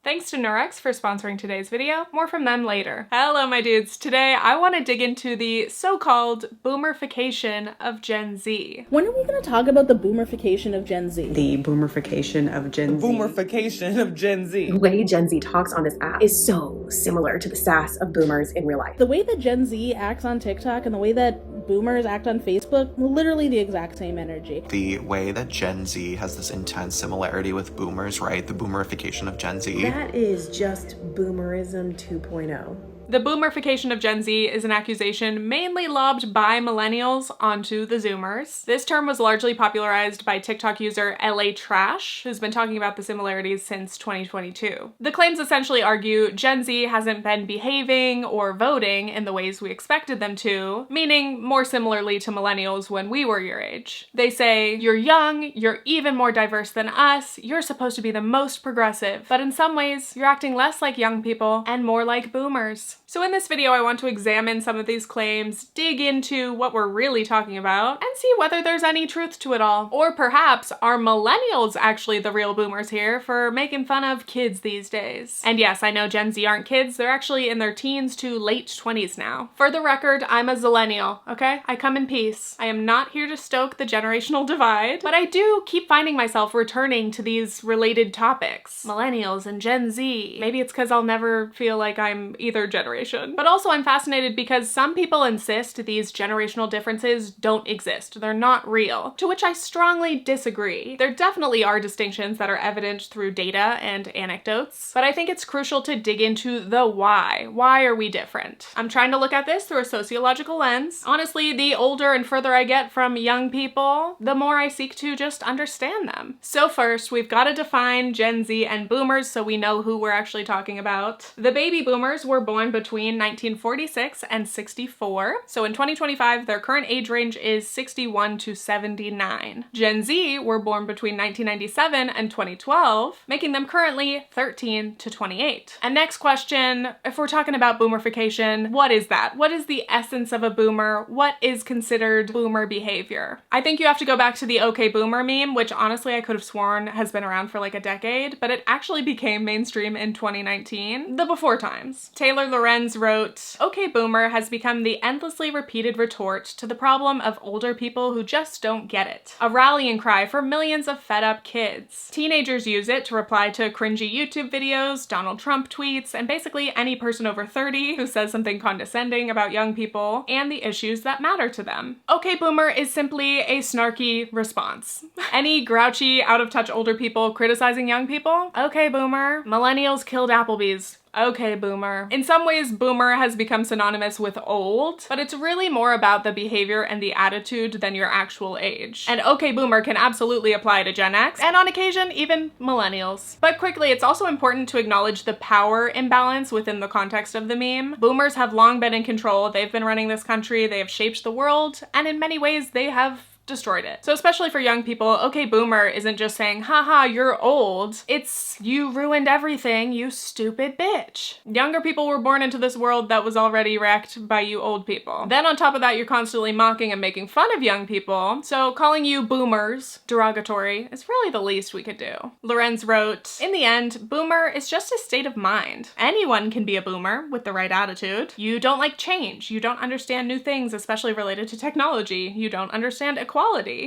Thanks to Nurx for sponsoring today's video. More from them later. Hello, my dudes. Today, I want to dig into the so-called Boomerfication of Gen Z. When are we going to talk about the Boomerfication of Gen Z? The Boomerfication of Gen Z. Boomerfication of Gen Z. The way Gen Z talks on this app is so similar to the sass of boomers in real life. The way that Gen Z acts on TikTok and the way that boomers act on Facebook, literally the exact same energy. The way that Gen Z has this intense similarity with boomers, right? The Boomerification of Gen Z. That is just boomerism 2.0. The Boomerfication of Gen Z is an accusation mainly lobbed by millennials onto the Zoomers. This term was largely popularized by TikTok user LA Trash, who's been talking about the similarities since 2022. The claims essentially argue Gen Z hasn't been behaving or voting in the ways we expected them to, meaning more similarly to millennials when we were your age. They say, you're young, you're even more diverse than us, you're supposed to be the most progressive, but in some ways, you're acting less like young people and more like boomers. So in this video, I want to examine some of these claims, dig into what we're really talking about, and see whether there's any truth to it all. Or perhaps, are millennials actually the real boomers here for making fun of kids these days? And yes, I know Gen Z aren't kids, they're actually in their teens to late 20s now. For the record, I'm a zillennial, okay? I come in peace. I am not here to stoke the generational divide, but I do keep finding myself returning to these related topics. Millennials and Gen Z. Maybe it's because I'll never feel like I'm either generation. But also I'm fascinated because some people insist these generational differences don't exist. They're not real, to which I strongly disagree. There definitely are distinctions that are evident through data and anecdotes, but I think it's crucial to dig into the why. Why are we different? I'm trying to look at this through a sociological lens. Honestly, the older and further I get from young people, the more I seek to just understand them. So first, we've got to define Gen Z and boomers so we know who we're actually talking about. The baby boomers were born between 1946 and 64. So in 2025, their current age range is 61 to 79. Gen Z were born between 1997 and 2012, making them currently 13 to 28. And next question, if we're talking about boomerification, what is that? What is the essence of a boomer? What is considered boomer behavior? I think you have to go back to the OK Boomer meme, which honestly I could have sworn has been around for like a decade, but it actually became mainstream in 2019, the before times. Taylor Lorenz wrote, OK Boomer has become the endlessly repeated retort to the problem of older people who just don't get it. A rallying cry for millions of fed up kids. Teenagers use it to reply to cringy YouTube videos, Donald Trump tweets, and basically any person over 30 who says something condescending about young people and the issues that matter to them. OK Boomer is simply a snarky response. Any grouchy, out of touch older people criticizing young people? OK Boomer. Millennials killed Applebee's. OK Boomer. In some ways, boomer has become synonymous with old, but it's really more about the behavior and the attitude than your actual age. And OK Boomer can absolutely apply to Gen X, and on occasion, even millennials. But quickly, it's also important to acknowledge the power imbalance within the context of the meme. Boomers have long been in control, they've been running this country, they have shaped the world, and in many ways, they have destroyed it. So especially for young people, OK Boomer isn't just saying, haha, you're old. It's, you ruined everything, you stupid bitch. Younger people were born into this world that was already wrecked by you old people. Then on top of that, you're constantly mocking and making fun of young people. So calling you boomers derogatory is really the least we could do. Lorenz wrote, in the end, boomer is just a state of mind. Anyone can be a boomer with the right attitude. You don't like change. You don't understand new things, especially related to technology. You don't understand equality.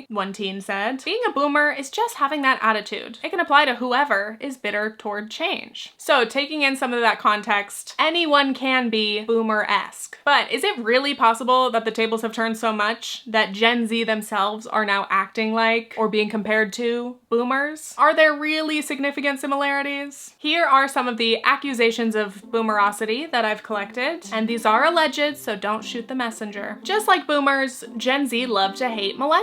One teen said, being a boomer is just having that attitude. It can apply to whoever is bitter toward change. So taking in some of that context, anyone can be boomer-esque. But is it really possible that the tables have turned so much that Gen Z themselves are now acting like or being compared to boomers? Are there really significant similarities? Here are some of the accusations of boomerosity that I've collected, and these are alleged, so don't shoot the messenger. Just like boomers, Gen Z love to hate millennials.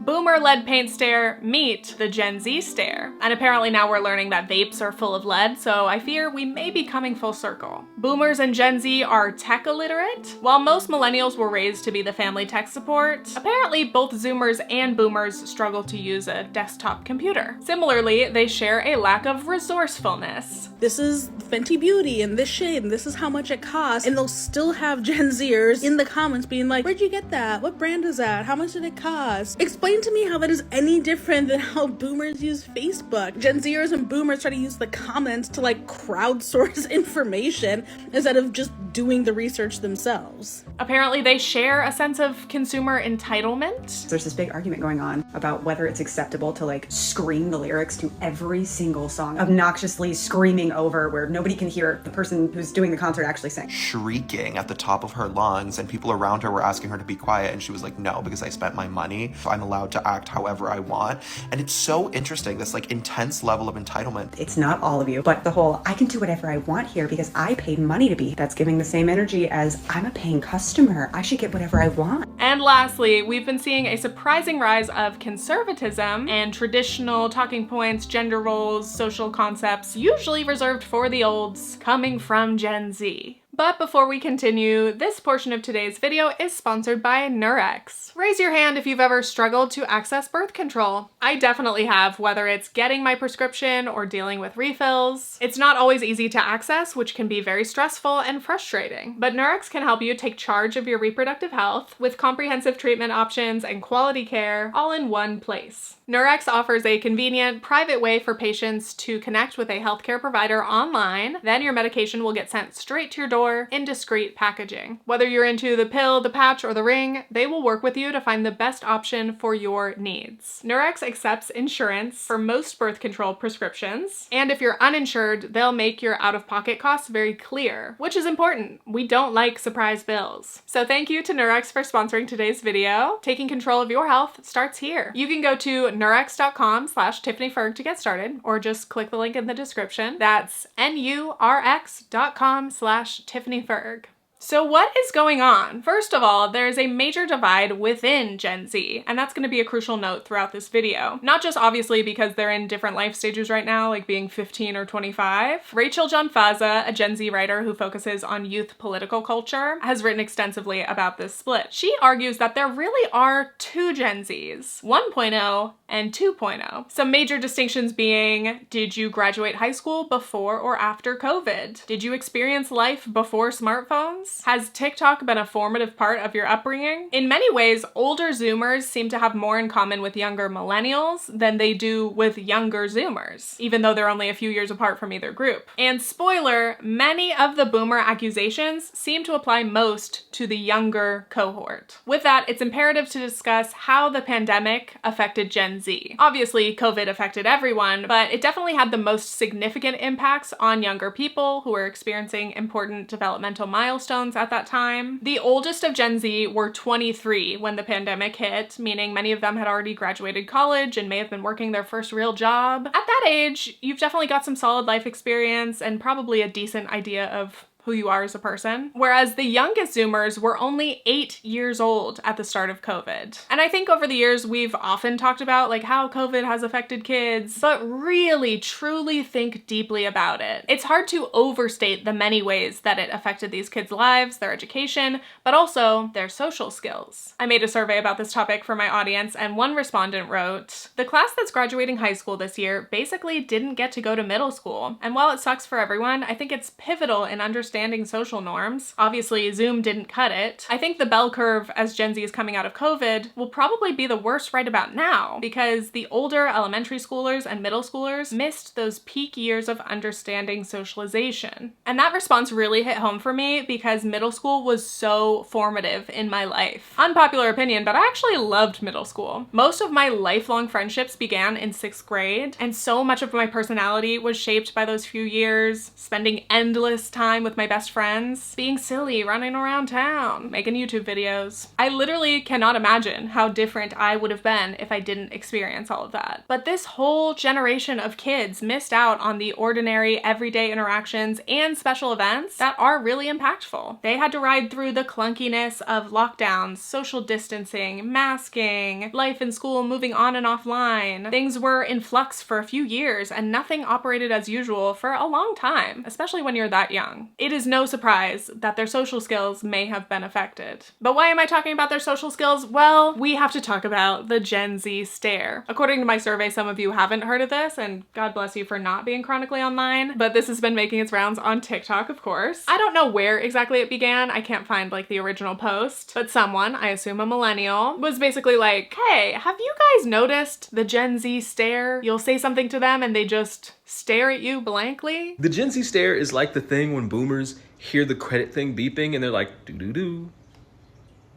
Boomer lead paint stare meet the Gen Z stare. And apparently now we're learning that vapes are full of lead, so I fear we may be coming full circle. Boomers and Gen Z are tech illiterate. While most millennials were raised to be the family tech support, apparently both Zoomers and boomers struggle to use a desktop computer. Similarly, they share a lack of resourcefulness. This is Fenty Beauty and this shade and this is how much it costs, and they'll still have Gen Zers in the comments being like, where'd you get that? What brand is that? How much did it cost? Explain explain to me how that is any different than how boomers use Facebook. Gen Zers and boomers try to use the comments to like crowdsource information instead of just doing the research themselves. Apparently they share a sense of consumer entitlement. There's this big argument going on about whether it's acceptable to like scream the lyrics to every single song, obnoxiously screaming over where nobody can hear the person who's doing the concert actually sing. Shrieking at the top of her lungs, and people around her were asking her to be quiet, and she was like, no, because I spent my money. I'm allowed to act however I want. And it's so interesting, this like intense level of entitlement. It's not all of you, but the whole, I can do whatever I want here because I paid money to be. That's giving the same energy as I'm a paying customer. I should get whatever I want. And lastly, we've been seeing a surprising rise of conservatism and traditional talking points, gender roles, social concepts, usually reserved for the olds, coming from Gen Z. But before we continue, this portion of today's video is sponsored by Nurx. Raise your hand if you've ever struggled to access birth control. I definitely have, whether it's getting my prescription or dealing with refills. It's not always easy to access, which can be very stressful and frustrating. But Nurx can help you take charge of your reproductive health with comprehensive treatment options and quality care all in one place. Nurx offers a convenient, private way for patients to connect with a healthcare provider online. Then your medication will get sent straight to your door in discreet packaging. Whether you're into the pill, the patch, or the ring, they will work with you to find the best option for your needs. Nurx accepts insurance for most birth control prescriptions, and if you're uninsured, they'll make your out-of-pocket costs very clear, which is important. We don't like surprise bills. So thank you to Nurx for sponsoring today's video. Taking control of your health starts here. You can go to nurx.com/tiffanyferg to get started, or just click the link in the description. That's nurx.com/tiffanyferg. So what is going on? First of all, there is a major divide within Gen Z, and that's going to be a crucial note throughout this video. Not just obviously because they're in different life stages right now, like being 15 or 25. Rachel Jonfaza, a Gen Z writer who focuses on youth political culture, has written extensively about this split. She argues that there really are two Gen Zs, 1.0 and 2.0. Some major distinctions being, did you graduate high school before or after COVID? Did you experience life before smartphones? Has TikTok been a formative part of your upbringing? In many ways, older Zoomers seem to have more in common with younger millennials than they do with younger Zoomers, even though they're only a few years apart from either group. And spoiler, many of the boomer accusations seem to apply most to the younger cohort. With that, it's imperative to discuss how the pandemic affected Gen Z. Obviously, COVID affected everyone, but it definitely had the most significant impacts on younger people who were experiencing important developmental milestones at that time. The oldest of Gen Z were 23 when the pandemic hit, meaning many of them had already graduated college and may have been working their first real job. At that age, you've definitely got some solid life experience and probably a decent idea of who you are as a person. Whereas the youngest Zoomers were only 8 years old at the start of COVID. And I think over the years we've often talked about like how COVID has affected kids, but really truly think deeply about it. It's hard to overstate the many ways that it affected these kids' lives, their education, but also their social skills. I made a survey about this topic for my audience, and one respondent wrote, "The class that's graduating high school this year basically didn't get to go to middle school. And while it sucks for everyone, I think it's pivotal in understanding social norms. Obviously, Zoom didn't cut it. I think the bell curve as Gen Z is coming out of COVID will probably be the worst right about now because the older elementary schoolers and middle schoolers missed those peak years of understanding socialization." And that response really hit home for me because middle school was so formative in my life. Unpopular opinion, but I actually loved middle school. Most of my lifelong friendships began in 6th grade, and so much of my personality was shaped by those few years, spending endless time with my best friends, being silly, running around town, making YouTube videos. I literally cannot imagine how different I would have been if I didn't experience all of that. But this whole generation of kids missed out on the ordinary, everyday interactions and special events that are really impactful. They had to ride through the clunkiness of lockdowns, social distancing, masking, life in school moving on and offline. Things were in flux for a few years and nothing operated as usual for a long time, especially when you're that young. It it is no surprise that their social skills may have been affected. But why am I talking about their social skills? Well, we have to talk about the Gen Z stare. According to my survey, some of you haven't heard of this, and God bless you for not being chronically online, but this has been making its rounds on TikTok, of course. I don't know where exactly it began. I can't find like the original post, but someone, I assume a millennial, was basically like, hey, have you guys noticed the Gen Z stare? You'll say something to them and they just stare at you blankly. The Gen Z stare is like the thing when boomers hear the credit thing beeping and they're like, doo-doo-doo,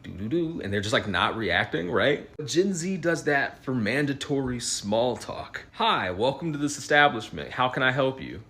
doo-doo-doo, and they're just like not reacting, right? Gen Z does that for mandatory small talk. Hi, welcome to this establishment. How can I help you?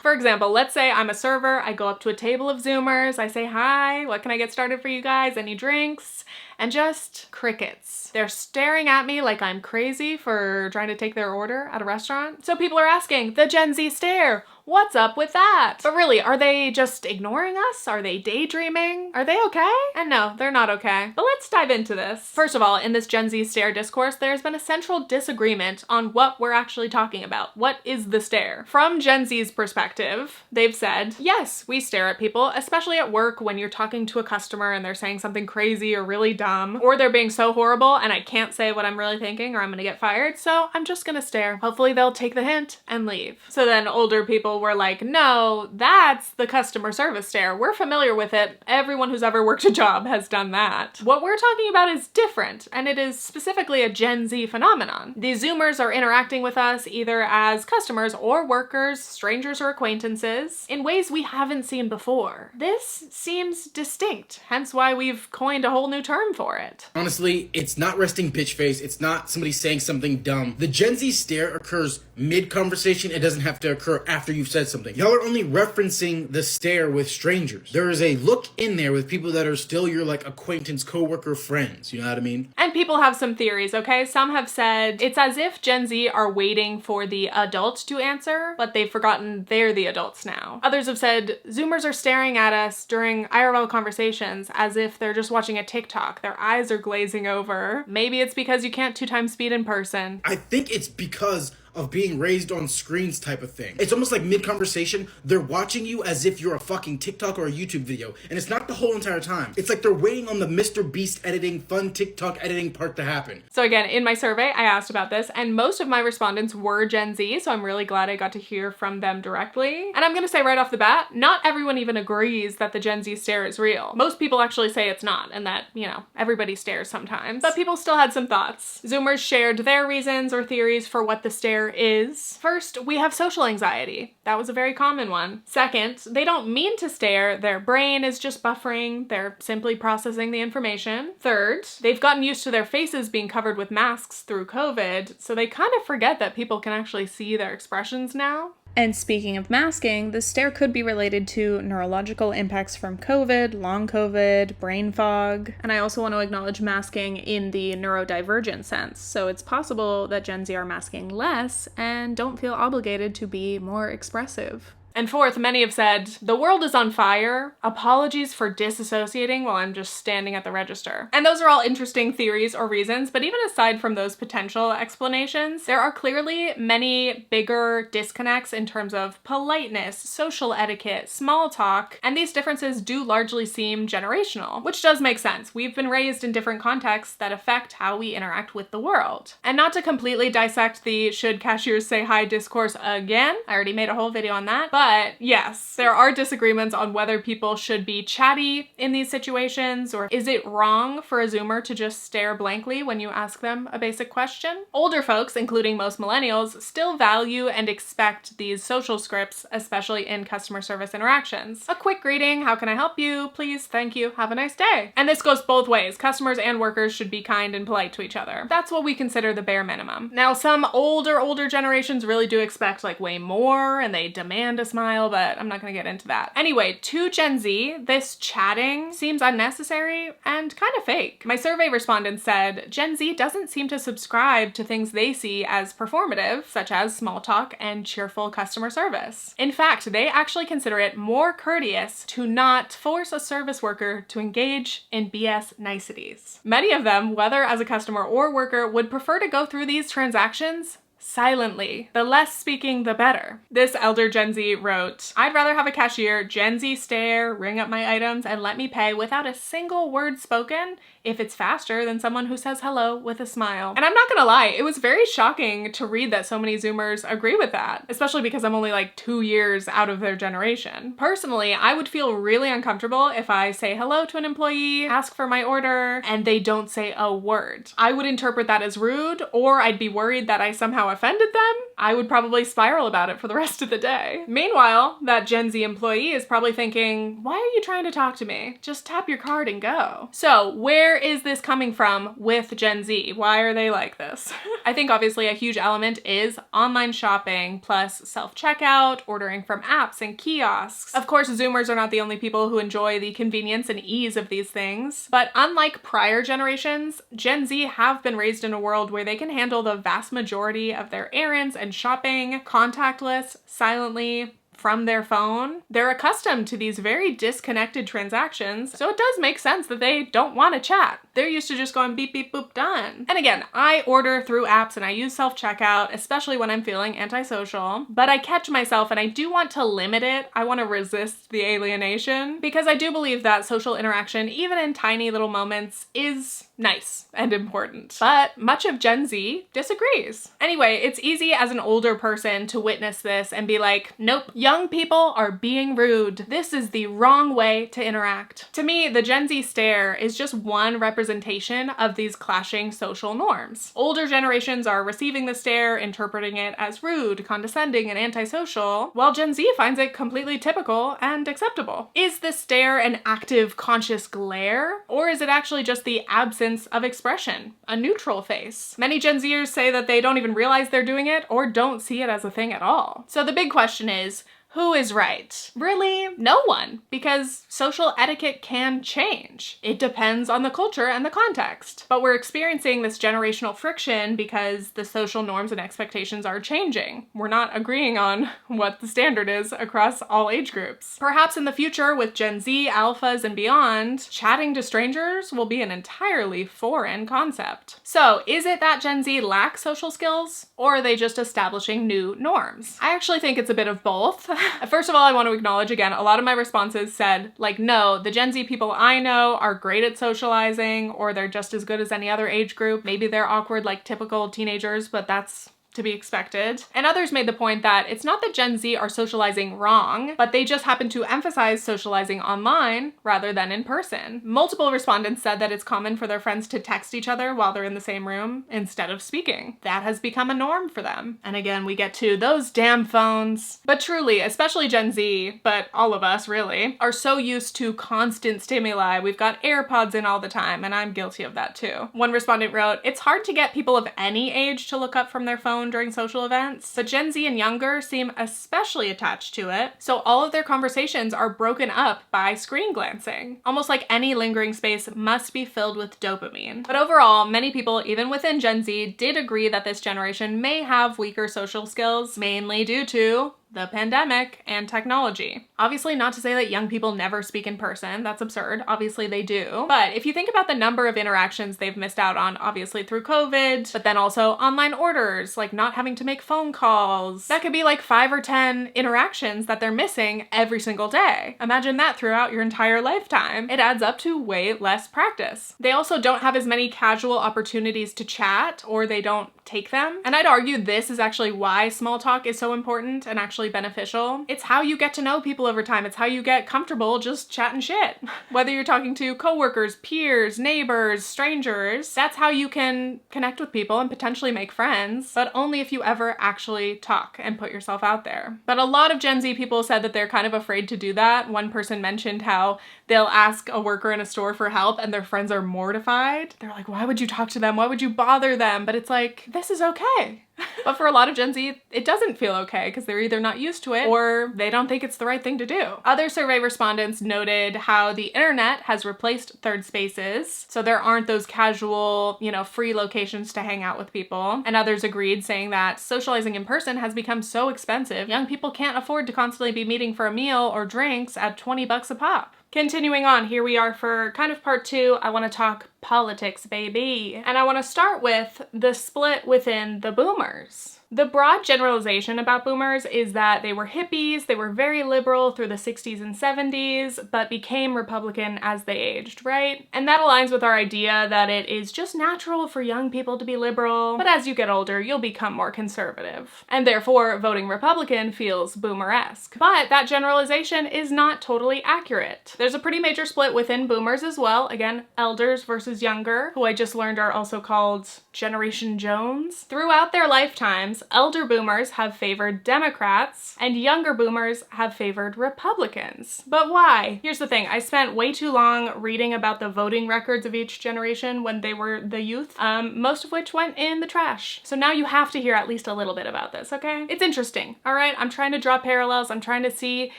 For example, let's say I'm a server, I go up to a table of Zoomers, I say, hi, what can I get started for you guys? Any drinks? And just crickets. They're staring at me like I'm crazy for trying to take their order at a restaurant. So people are asking, the Gen Z stare, what's up with that? But really, are they just ignoring us? Are they daydreaming? Are they okay? And no, they're not okay. But let's dive into this. First of all, in this Gen Z stare discourse, there's been a central disagreement on what we're actually talking about. What is the stare? From Gen Z's perspective, they've said, yes, we stare at people, especially at work when you're talking to a customer and they're saying something crazy or really dumb, or they're being so horrible and I can't say what I'm really thinking or I'm gonna get fired, so I'm just gonna stare. Hopefully they'll take the hint and leave. So then older people were like, no, that's the customer service stare. We're familiar with it. Everyone who's ever worked a job has done that. What we're talking about is different, and it is specifically a Gen Z phenomenon. The Zoomers are interacting with us either as customers or workers, strangers or acquaintances, in ways we haven't seen before. This seems distinct, hence why we've coined a whole new term for it. Honestly, it's not resting bitch face. It's not somebody saying something dumb. The Gen Z stare occurs mid-conversation. It doesn't have to occur after you've said something. Y'all are only referencing the stare with strangers. There is a look in there with people that are still your like acquaintance, coworker, friends. You know what I mean? And people have some theories, okay? Some have said it's as if Gen Z are waiting for the adults to answer, but they've forgotten they're the adults now. Others have said Zoomers are staring at us during IRL conversations as if they're just watching a TikTok. Their eyes are glazing over. Maybe it's because you can't 2x speed in person. I think it's because of being raised on screens type of thing. It's almost like mid-conversation, they're watching you as if you're a fucking TikTok or a YouTube video. And it's not the whole entire time. It's like they're waiting on the Mr. Beast editing, fun TikTok editing part to happen. So again, in my survey, I asked about this, and most of my respondents were Gen Z, so I'm really glad I got to hear from them directly. And I'm gonna say right off the bat, not everyone even agrees that the Gen Z stare is real. Most people actually say it's not, and that, you know, everybody stares sometimes. But people still had some thoughts. Zoomers shared their reasons or theories for what the stare is. First, we have social anxiety. That was a very common one. Second, they don't mean to stare. Their brain is just buffering. They're simply processing the information. Third, they've gotten used to their faces being covered with masks through COVID, so they kind of forget that people can actually see their expressions now. And speaking of masking, the stare could be related to neurological impacts from COVID, long COVID, brain fog. And I also want to acknowledge masking in the neurodivergent sense. So it's possible that Gen Z are masking less and don't feel obligated to be more expressive. And fourth, many have said, the world is on fire. Apologies for disassociating while I'm just standing at the register. And those are all interesting theories or reasons, but even aside from those potential explanations, there are clearly many bigger disconnects in terms of politeness, social etiquette, small talk, and these differences do largely seem generational, which does make sense. We've been raised in different contexts that affect how we interact with the world. And not to completely dissect the should cashiers say hi discourse again, I already made a whole video on that, but yes, there are disagreements on whether people should be chatty in these situations, or is it wrong for a Zoomer to just stare blankly when you ask them a basic question? Older folks, including most millennials, still value and expect these social scripts, especially in customer service interactions. A quick greeting, how can I help you? Please, thank you, have a nice day. And this goes both ways. Customers and workers should be kind and polite to each other. That's what we consider the bare minimum. Now, some older generations really do expect like way more, and they demand a smile, but I'm not gonna get into that. Anyway, to Gen Z, this chatting seems unnecessary and kind of fake. My survey respondents said Gen Z doesn't seem to subscribe to things they see as performative, such as small talk and cheerful customer service. In fact, they actually consider it more courteous to not force a service worker to engage in BS niceties. Many of them, whether as a customer or worker, would prefer to go through these transactions silently. The less speaking, the better. This elder Gen Z wrote, I'd rather have a cashier Gen Z stare, ring up my items, and let me pay without a single word spoken if it's faster than someone who says hello with a smile. And I'm not gonna lie, it was very shocking to read that so many Zoomers agree with that, especially because I'm only like 2 years out of their generation. Personally, I would feel really uncomfortable if I say hello to an employee, ask for my order, and they don't say a word. I would interpret that as rude, or I'd be worried that I somehow offended them. I would probably spiral about it for the rest of the day. Meanwhile, that Gen Z employee is probably thinking, why are you trying to talk to me? Just tap your card and go. So where is this coming from with Gen Z? Why are they like this? I think obviously a huge element is online shopping plus self-checkout, ordering from apps and kiosks. Of course, Zoomers are not the only people who enjoy the convenience and ease of these things, but unlike prior generations, Gen Z have been raised in a world where they can handle the vast majority of their errands and shopping contactless, silently, from their phone. They're accustomed to these very disconnected transactions, so it does make sense that they don't want to chat. They're used to just going beep, beep, boop, done. And again, I order through apps and I use self-checkout, especially when I'm feeling antisocial, but I catch myself and I do want to limit it. I want to resist the alienation because I do believe that social interaction, even in tiny little moments, is nice and important. But much of Gen Z disagrees. Anyway, it's easy as an older person to witness this and be like, nope, young people are being rude. This is the wrong way to interact. To me, the Gen Z stare is just one representation of these clashing social norms. Older generations are receiving the stare, interpreting it as rude, condescending, and antisocial, while Gen Z finds it completely typical and acceptable. Is the stare an active, conscious glare? Or is it actually just the absence of expression, a neutral face? Many Gen Zers say that they don't even realize they're doing it or don't see it as a thing at all. So the big question is, who is right? Really, no one, because social etiquette can change. It depends on the culture and the context. But we're experiencing this generational friction because the social norms and expectations are changing. We're not agreeing on what the standard is across all age groups. Perhaps in the future, with Gen Z, alphas, and beyond, chatting to strangers will be an entirely foreign concept. So, is it that Gen Z lacks social skills, or are they just establishing new norms? I actually think it's a bit of both. First of all, I want to acknowledge again, a lot of my responses said, like, no, the Gen Z people I know are great at socializing, or they're just as good as any other age group. Maybe they're awkward like typical teenagers, but that's to be expected. And others made the point that it's not that Gen Z are socializing wrong, but they just happen to emphasize socializing online rather than in person. Multiple respondents said that it's common for their friends to text each other while they're in the same room instead of speaking. That has become a norm for them. And again, we get to those damn phones. But truly, especially Gen Z, but all of us really, are so used to constant stimuli. We've got AirPods in all the time, and I'm guilty of that too. One respondent wrote, it's hard to get people of any age to look up from their phone during social events, but Gen Z and younger seem especially attached to it, so all of their conversations are broken up by screen glancing. Almost like any lingering space must be filled with dopamine. But overall, many people, even within Gen Z, did agree that this generation may have weaker social skills, mainly due to the pandemic and technology. Obviously, not to say that young people never speak in person, that's absurd, obviously they do. But if you think about the number of interactions they've missed out on, obviously through COVID, but then also online orders, like not having to make phone calls, that could be like 5 or 10 interactions that they're missing every single day. Imagine that throughout your entire lifetime. It adds up to way less practice. They also don't have as many casual opportunities to chat, or they don't take them. And I'd argue this is actually why small talk is so important and actually beneficial. It's how you get to know people over time. It's how you get comfortable just chatting shit. Whether you're talking to coworkers, peers, neighbors, strangers, that's how you can connect with people and potentially make friends, but only if you ever actually talk and put yourself out there. But a lot of Gen Z people said that they're kind of afraid to do that. One person mentioned how they'll ask a worker in a store for help and their friends are mortified. They're like, why would you talk to them? Why would you bother them? But it's like, this is okay. But for a lot of Gen Z, it doesn't feel okay because they're either not used to it or they don't think it's the right thing to do. Other survey respondents noted how the internet has replaced third spaces, so there aren't those casual, free locations to hang out with people. And others agreed, saying that socializing in person has become so expensive, young people can't afford to constantly be meeting for a meal or drinks at $20 a pop. Continuing on, here we are for kind of part 2. I want to talk politics, baby. And I want to start with the split within the boomers. The broad generalization about boomers is that they were hippies, they were very liberal through the 60s and 70s, but became Republican as they aged, right? And that aligns with our idea that it is just natural for young people to be liberal, but as you get older, you'll become more conservative. And therefore, voting Republican feels boomer-esque. But that generalization is not totally accurate. There's a pretty major split within boomers as well. Again, elders versus younger, who I just learned are also called Generation Jones. Throughout their lifetimes, elder boomers have favored Democrats and younger boomers have favored Republicans. But why? Here's the thing, I spent way too long reading about the voting records of each generation when they were the youth, most of which went in the trash. So now you have to hear at least a little bit about this, okay? It's interesting, all right? I'm trying to draw parallels. I'm trying to see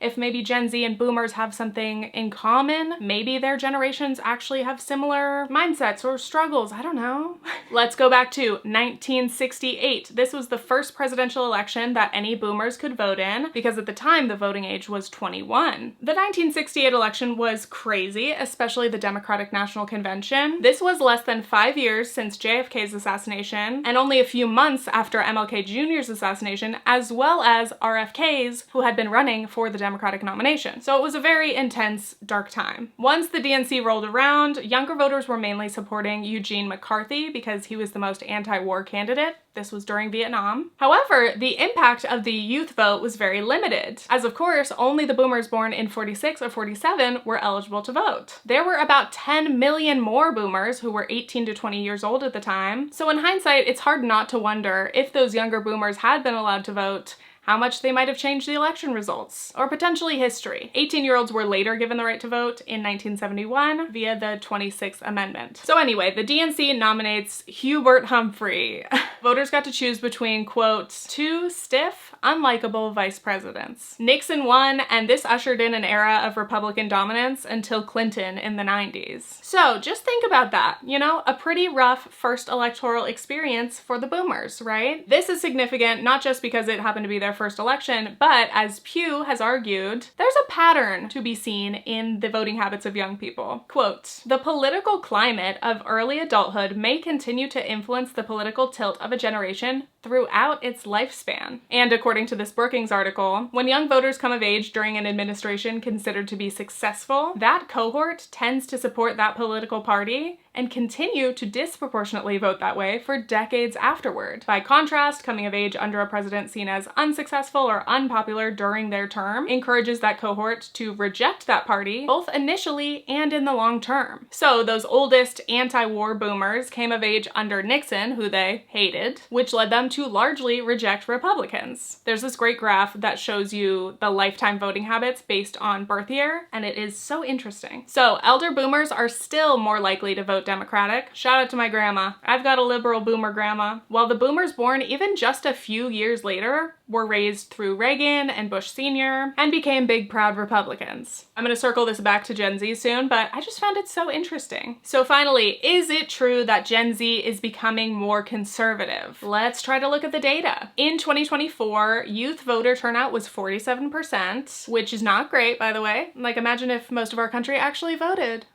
if maybe Gen Z and boomers have something in common. Maybe their generations actually have similar mindsets or struggles. I don't know. Let's go back to 1968. This was the first presidential election that any boomers could vote in because at the time the voting age was 21. The 1968 election was crazy, especially the Democratic National Convention. This was less than 5 years since JFK's assassination and only a few months after MLK Jr.'s assassination, as well as RFK's, who had been running for the Democratic nomination. So it was a very intense, dark time. Once the DNC rolled around, younger voters were mainly supporting Eugene McCarthy because he was the most anti-war candidate. This was during Vietnam. However, the impact of the youth vote was very limited, as of course, only the boomers born in 46 or 47 were eligible to vote. There were about 10 million more boomers who were 18 to 20 years old at the time. So in hindsight, it's hard not to wonder if those younger boomers had been allowed to vote, how much they might have changed the election results, or potentially history. 18-year-olds were later given the right to vote in 1971 via the 26th Amendment. So anyway, the DNC nominates Hubert Humphrey. Voters got to choose between, quote, two stiff, unlikable vice presidents. Nixon won, and this ushered in an era of Republican dominance until Clinton in the 90s. So just think about that, you know, a pretty rough first electoral experience for the boomers, right? This is significant not just because it happened to be their first election, but as Pew has argued, there's a pattern to be seen in the voting habits of young people. Quote, the political climate of early adulthood may continue to influence the political tilt of a generation throughout its lifespan. And according to this Brookings article, when young voters come of age during an administration considered to be successful, that cohort tends to support that political party and continue to disproportionately vote that way for decades afterward. By contrast, coming of age under a president seen as unsuccessful or unpopular during their term encourages that cohort to reject that party, both initially and in the long term. So those oldest anti-war boomers came of age under Nixon, who they hated, which led them to largely reject Republicans. There's this great graph that shows you the lifetime voting habits based on birth year, and it is so interesting. So elder boomers are still more likely to vote Democratic. Shout out to my grandma. I've got a liberal boomer grandma. While the boomers born even just a few years later were raised through Reagan and Bush Sr. and became big, proud Republicans. I'm gonna circle this back to Gen Z soon, but I just found it so interesting. So finally, is it true that Gen Z is becoming more conservative? Let's try to look at the data. In 2024, youth voter turnout was 47%, which is not great, by the way. Like, imagine if most of our country actually voted.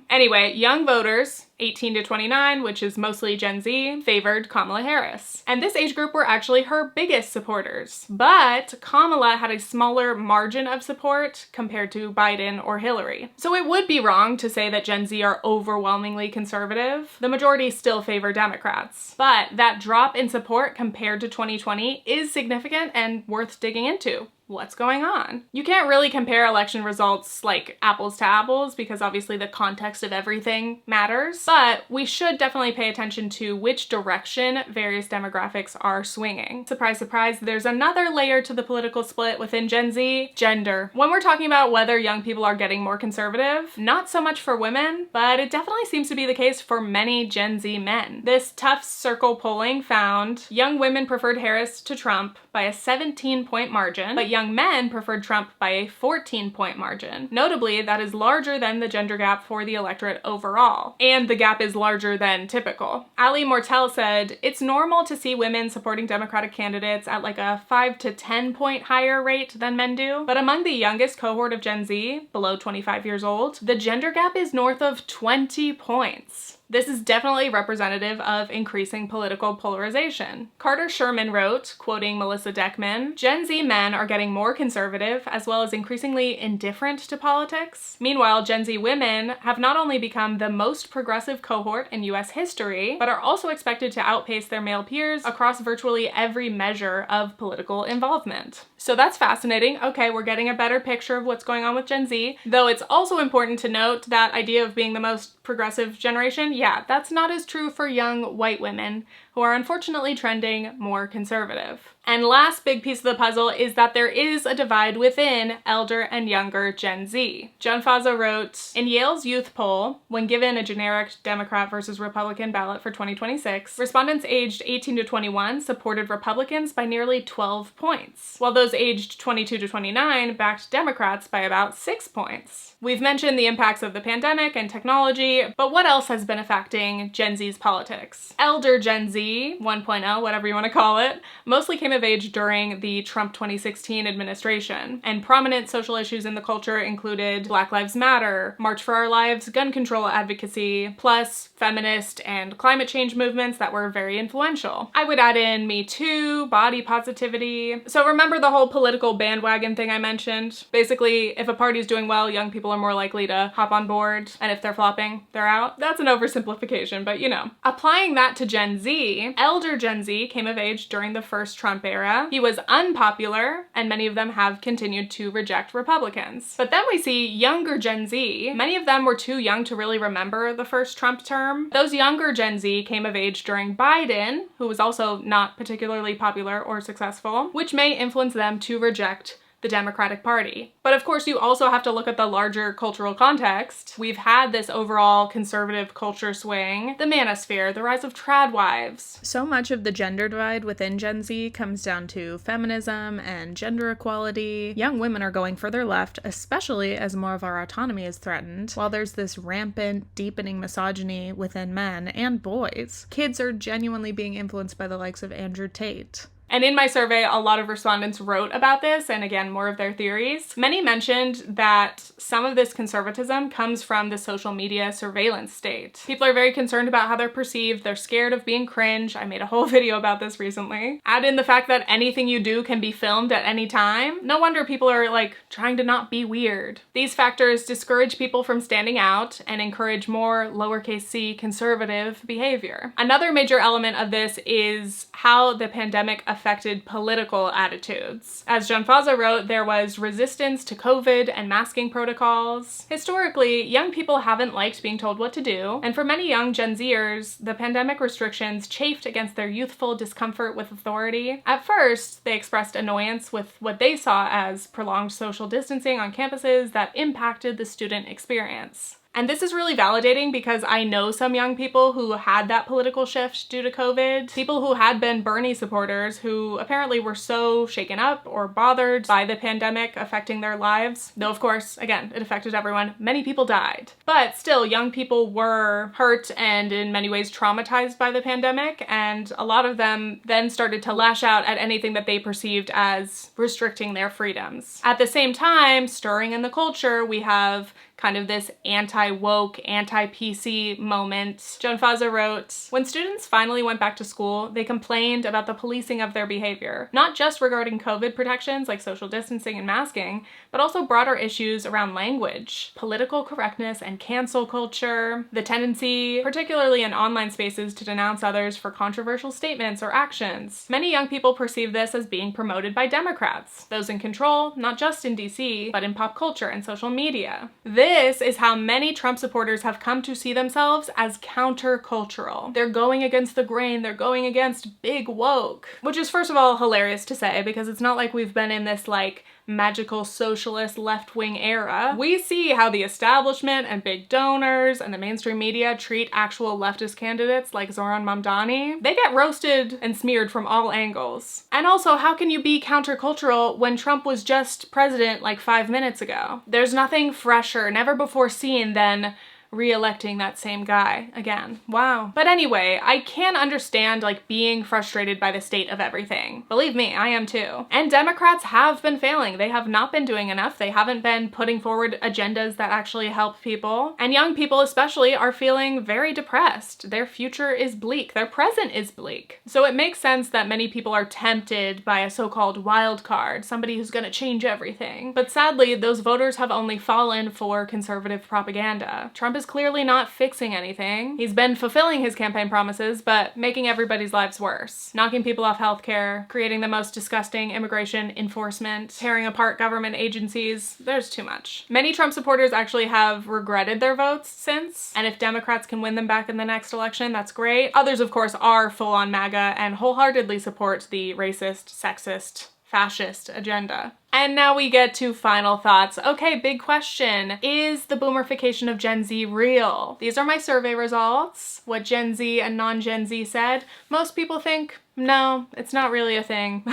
Anyway, young voters, 18 to 29, which is mostly Gen Z, favored Kamala Harris. And this age group were actually her biggest supporters. But Kamala had a smaller margin of support compared to Biden or Hillary. So it would be wrong to say that Gen Z are overwhelmingly conservative. The majority still favor Democrats. But that drop in support compared to 2020 is significant and worth digging into. What's going on? You can't really compare election results like apples to apples because obviously the context of everything matters, but we should definitely pay attention to which direction various demographics are swinging. Surprise, surprise, there's another layer to the political split within Gen Z, gender. When we're talking about whether young people are getting more conservative, not so much for women, but it definitely seems to be the case for many Gen Z men. This Tufts Circle polling found young women preferred Harris to Trump by a 17-point margin, but young men preferred Trump by a 14-point margin. Notably, that is larger than the gender gap for the electorate overall, and the gap is larger than typical. Ali Mortel said, it's normal to see women supporting Democratic candidates at like a 5 to 10 point higher rate than men do, but among the youngest cohort of Gen Z, below 25 years old, the gender gap is north of 20 points. This is definitely representative of increasing political polarization. Carter Sherman wrote, quoting Melissa Deckman, "Gen Z men are getting more conservative as well as increasingly indifferent to politics. Meanwhile, Gen Z women have not only become the most progressive cohort in US history, but are also expected to outpace their male peers across virtually every measure of political involvement." So that's fascinating. Okay, we're getting a better picture of what's going on with Gen Z, though it's also important to note that idea of being the most progressive generation, yeah, that's not as true for young white women who are unfortunately trending more conservative. And last big piece of the puzzle is that there is a divide within elder and younger Gen Z. John Fazza wrote, "In Yale's youth poll, when given a generic Democrat versus Republican ballot for 2026, respondents aged 18 to 21 supported Republicans by nearly 12 points, while those aged 22 to 29 backed Democrats by about 6 points. We've mentioned the impacts of the pandemic and technology, but what else has been affecting Gen Z's politics? Elder Gen Z, 1.0, whatever you want to call it, mostly came of age during the Trump 2016 administration, and prominent social issues in the culture included Black Lives Matter, March for Our Lives, gun control advocacy, plus feminist and climate change movements that were very influential. I would add in Me Too, body positivity. So remember the whole political bandwagon thing I mentioned? Basically, if a party's doing well, young people are more likely to hop on board, and if they're flopping, they're out. That's an oversimplification, but you know. Applying that to Gen Z, elder Gen Z came of age during the first Trump era. He was unpopular, and many of them have continued to reject Republicans. But then we see younger Gen Z. Many of them were too young to really remember the first Trump term. Those younger Gen Z came of age during Biden, who was also not particularly popular or successful, which may influence them to reject the Democratic Party. But of course, you also have to look at the larger cultural context. We've had this overall conservative culture swing, the manosphere, the rise of trad wives. So much of the gender divide within Gen Z comes down to feminism and gender equality. Young women are going further left, especially as more of our autonomy is threatened, while there's this rampant, deepening misogyny within men and boys. Kids are genuinely being influenced by the likes of Andrew Tate. And in my survey, a lot of respondents wrote about this, and again, more of their theories. Many mentioned that some of this conservatism comes from the social media surveillance state. People are very concerned about how they're perceived, they're scared of being cringe. I made a whole video about this recently. Add in the fact that anything you do can be filmed at any time. No wonder people are like trying to not be weird. These factors discourage people from standing out and encourage more lowercase c conservative behavior. Another major element of this is how the pandemic affected political attitudes. As John Fazza wrote, there was resistance to COVID and masking protocols. Historically, young people haven't liked being told what to do, and for many young Gen Zers, the pandemic restrictions chafed against their youthful discomfort with authority. At first, they expressed annoyance with what they saw as prolonged social distancing on campuses that impacted the student experience. And this is really validating because I know some young people who had that political shift due to COVID, people who had been Bernie supporters who apparently were so shaken up or bothered by the pandemic affecting their lives. Though of course, again, it affected everyone. Many people died. But still, young people were hurt and in many ways traumatized by the pandemic, and a lot of them then started to lash out at anything that they perceived as restricting their freedoms. At the same time, stirring in the culture, we have kind of this anti-woke, anti-PC moment. Joan Fazza wrote, "When students finally went back to school, they complained about the policing of their behavior, not just regarding COVID protections like social distancing and masking, but also broader issues around language, political correctness and cancel culture, the tendency, particularly in online spaces, to denounce others for controversial statements or actions. Many young people perceive this as being promoted by Democrats, those in control, not just in DC, but in pop culture and social media. This is how many Trump supporters have come to see themselves as countercultural. They're going against the grain, they're going against big woke." Which is first of all hilarious to say because it's not like we've been in this like magical socialist left-wing era. We see how the establishment and big donors and the mainstream media treat actual leftist candidates like Zoran Mamdani. They get roasted and smeared from all angles. And also, how can you be countercultural when Trump was just president like 5 minutes ago? There's nothing fresher, never before seen than re-electing that same guy again. Wow. But anyway, I can understand like being frustrated by the state of everything. Believe me, I am too. And Democrats have been failing. They have not been doing enough. They haven't been putting forward agendas that actually help people. And young people especially are feeling very depressed. Their future is bleak. Their present is bleak. So it makes sense that many people are tempted by a so-called wild card, somebody who's gonna change everything. But sadly, those voters have only fallen for conservative propaganda. Trump is clearly not fixing anything. He's been fulfilling his campaign promises, but making everybody's lives worse. Knocking people off healthcare, creating the most disgusting immigration enforcement, tearing apart government agencies. There's too much. Many Trump supporters actually have regretted their votes since, and if Democrats can win them back in the next election, that's great. Others, of course, are full-on MAGA and wholeheartedly support the racist, sexist, fascist agenda. And now we get to final thoughts. Okay, big question. Is the boomerfication of Gen Z real? These are my survey results. What Gen Z and non-Gen Z said. Most people think, no, it's not really a thing.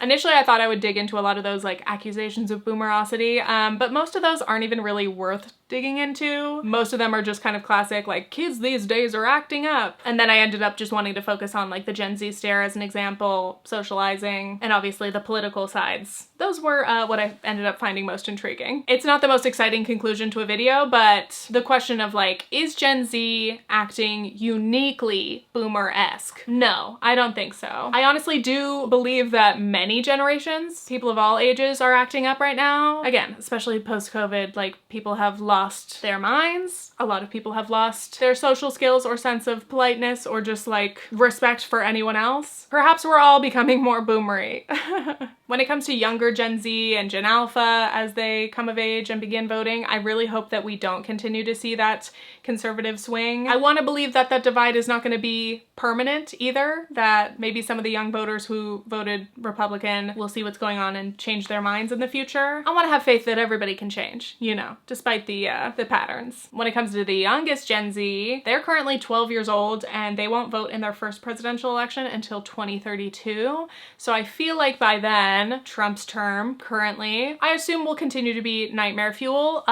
Initially, I thought I would dig into a lot of those like accusations of boomerosity, but most of those aren't even really worth digging into. Most of them are just kind of classic, like, kids these days are acting up. And then I ended up just wanting to focus on like the Gen Z stare as an example, socializing, and obviously the political sides. Those were what I ended up finding most intriguing. It's not the most exciting conclusion to a video, but the question of like, is Gen Z acting uniquely boomer-esque? No, I don't think so. I honestly do believe that many generations, people of all ages, are acting up right now. Again, especially post-COVID, like people have lost their minds. A lot of people have lost their social skills or sense of politeness or just like respect for anyone else. Perhaps we're all becoming more boomery. When it comes to younger Gen Z and Gen Alpha as they come of age and begin voting, I really hope that we don't continue to see that conservative swing. I want to believe that that divide is not going to be permanent either, that maybe some of the young voters who voted Republican will see what's going on and change their minds in the future. I want to have faith that everybody can change, you know, despite the patterns. When it comes to the youngest Gen Z, they're currently 12 years old and they won't vote in their first presidential election until 2032. So I feel like by then, Trump's term currently, I assume will continue to be nightmare fuel,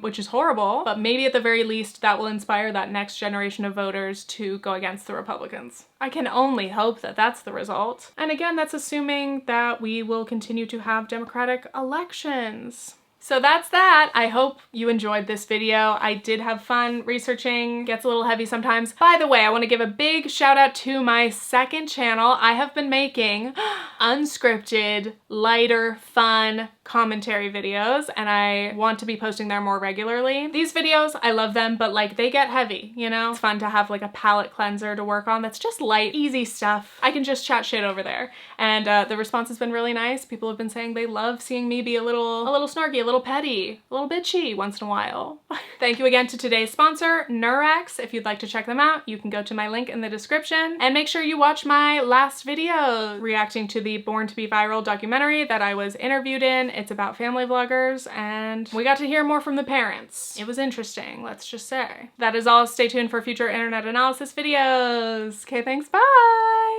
which is horrible, but maybe at the very least that will inspire that next generation of voters to go against the Republicans. I can only hope that that's the result. And again, that's assuming that we will continue to have Democratic elections. So that's that. I hope you enjoyed this video. I did have fun researching. Gets a little heavy sometimes. By the way, I want to give a big shout out to my second channel. I have been making unscripted, lighter, fun commentary videos, and I want to be posting there more regularly. These videos, I love them, but like they get heavy, you know? It's fun to have like a palate cleanser to work on that's just light, easy stuff. I can just chat shit over there. And the response has been really nice. People have been saying they love seeing me be a little snarky, a little petty, a little bitchy once in a while. Thank you again to today's sponsor, Nurx. If you'd like to check them out, you can go to my link in the description. And make sure you watch my last video reacting to the Born to be Viral documentary that I was interviewed in. It's about family vloggers and we got to hear more from the parents. It was interesting, let's just say. That is all. Stay tuned for future internet analysis videos. Okay, thanks, bye!